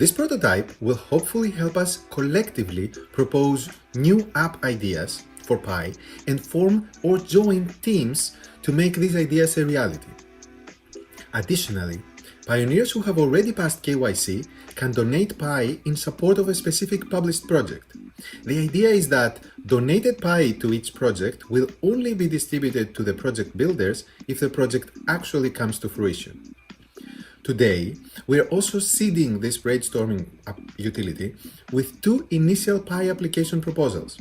This prototype will hopefully help us collectively propose new app ideas for Pi and form or join teams to make these ideas a reality. Additionally, pioneers who have already passed KYC can donate Pi in support of a specific published project. The idea is that donated Pi to each project will only be distributed to the project builders if the project actually comes to fruition. Today, we are also seeding this brainstorming utility with two initial Pi application proposals.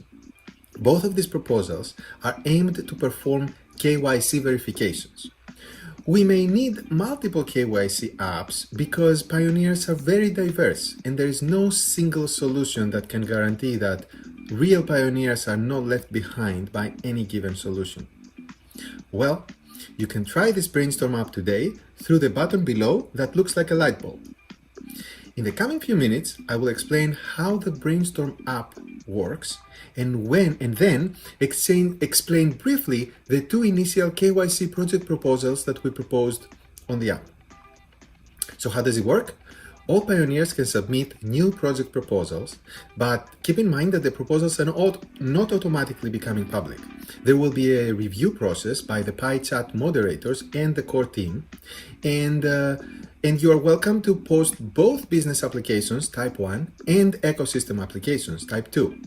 Both of these proposals are aimed to perform KYC verifications. We may need multiple KYC apps because pioneers are very diverse and there is no single solution that can guarantee that real pioneers are not left behind by any given solution. Well, you can try this brainstorm app today through the button below that looks like a light bulb. In the coming few minutes, I will explain how the brainstorm app works and then explain briefly the two initial KYC project proposals that we proposed on the app. So how does it work? All pioneers can submit new project proposals, but keep in mind that the proposals are not automatically becoming public. There will be a review process by the PyChat moderators and the core team, and you are welcome to post both business applications type 1 and ecosystem applications type 2.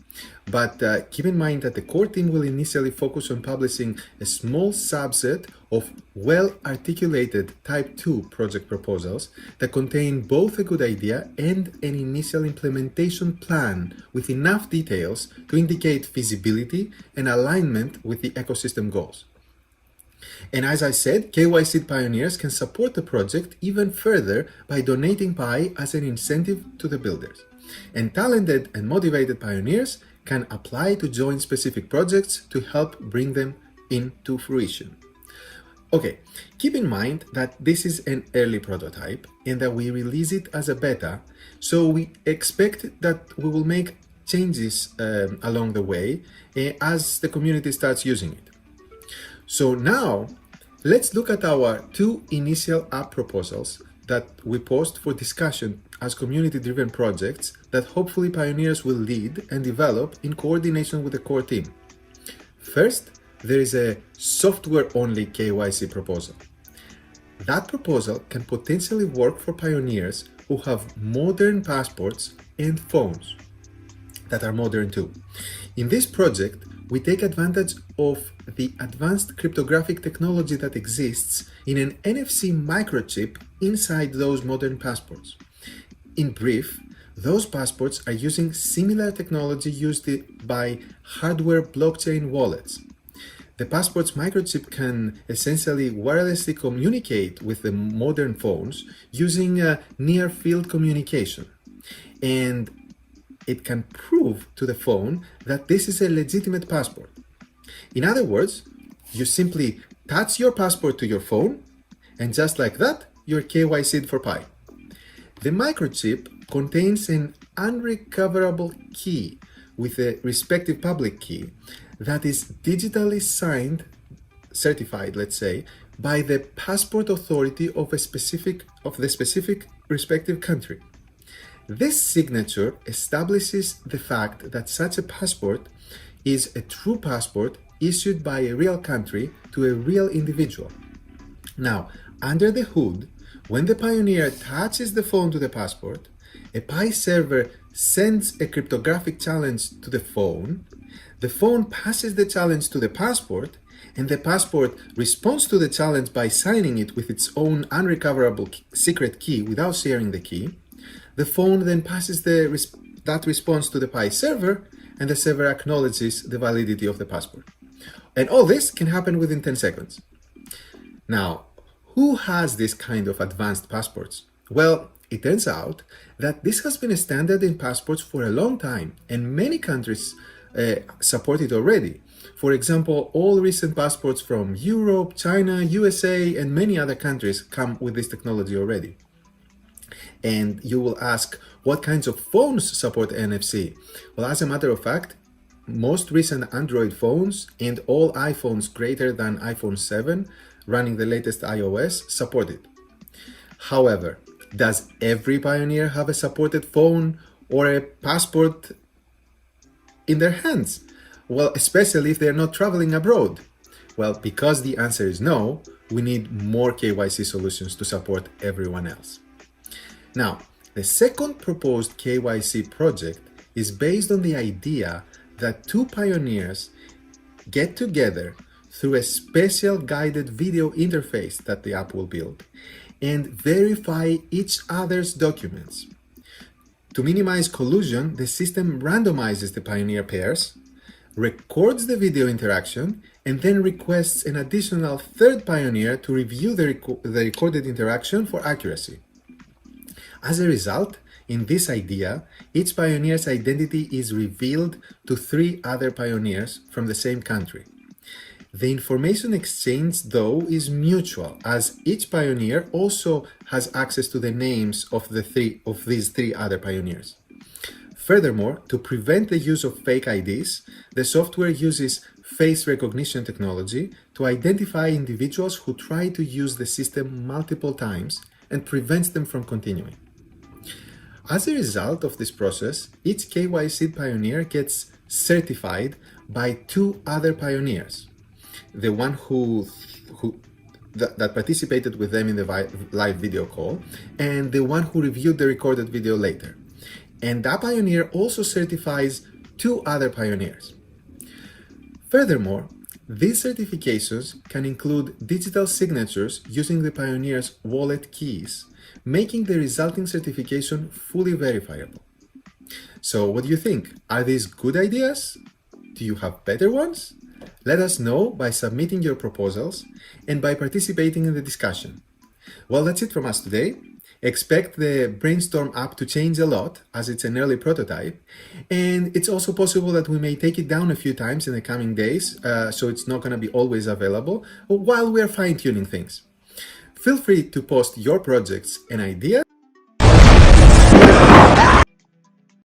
But keep in mind that the core team will initially focus on publishing a small subset of well-articulated type 2 project proposals that contain both a good idea and an initial implementation plan with enough details to indicate feasibility and alignment with the ecosystem goals. And as I said, KYC pioneers can support the project even further by donating Pi as an incentive to the builders. And talented and motivated pioneers can apply to join specific projects to help bring them into fruition. Okay, keep in mind that this is an early prototype and that we release it as a beta, so we expect that we will make changes along the way as the community starts using it. So now, let's look at our two initial app proposals that we post for discussion as community-driven projects that hopefully pioneers will lead and develop in coordination with the core team. First, there is a software-only KYC proposal. That proposal can potentially work for pioneers who have modern passports and phones that are modern too. In this project, we take advantage of the advanced cryptographic technology that exists in an NFC microchip inside those modern passports. In brief, those passports are using similar technology used by hardware blockchain wallets. The passport's microchip can essentially wirelessly communicate with the modern phones using near-field communication, and it can prove to the phone that this is a legitimate passport. In other words, you simply touch your passport to your phone, and just like that, you're KYC'd for Pi. The microchip contains an unrecoverable key with a respective public key that is digitally certified, let's say, by the passport authority of the specific respective country. This signature establishes the fact that such a passport is a true passport issued by a real country to a real individual. Now, under the hood, when the pioneer attaches the phone to the passport, a Pi server sends a cryptographic challenge to the phone passes the challenge to the passport, and the passport responds to the challenge by signing it with its own unrecoverable secret key without sharing the key. The phone then passes that response to the Pi server, and the server acknowledges the validity of the passport. And all this can happen within 10 seconds. Now, who has this kind of advanced passports? Well, it turns out that this has been a standard in passports for a long time, and many countries support it already. For example, all recent passports from Europe, China, USA, and many other countries come with this technology already. And you will ask, what kinds of phones support NFC? Well, as a matter of fact, most recent Android phones and all iPhones greater than iPhone 7 running the latest iOS support it. However, Does every pioneer have a supported phone or a passport in their hands? Well, especially if they're not traveling abroad. Well, because the answer is no, we need more KYC solutions to support everyone else. Now, the second proposed KYC project is based on the idea that two pioneers get together through a special guided video interface that the app will build and verify each other's documents. To minimize collusion, the system randomizes the pioneer pairs, records the video interaction, and then requests an additional third pioneer to review the recorded interaction for accuracy. As a result, in this idea, each pioneer's identity is revealed to 3 other pioneers from the same country. The information exchange, though, is mutual, as each pioneer also has access to the names of these 3 other pioneers. Furthermore, to prevent the use of fake IDs, the software uses face recognition technology to identify individuals who try to use the system multiple times and prevents them from continuing. As a result of this process, each KYC pioneer gets certified by 2 other pioneers. The one that participated with them in the live video call, and the one who reviewed the recorded video later. And that pioneer also certifies 2 other pioneers. Furthermore, these certifications can include digital signatures using the pioneer's wallet keys, making the resulting certification fully verifiable. So what do you think? Are these good ideas? Do you have better ones? Let us know by submitting your proposals and by participating in the discussion. Well, that's it from us today. Expect the Brainstorm app to change a lot as it's an early prototype, and it's also possible that we may take it down a few times in the coming days, so it's not going to be always available while we're fine-tuning things. Feel free to post your projects and ideas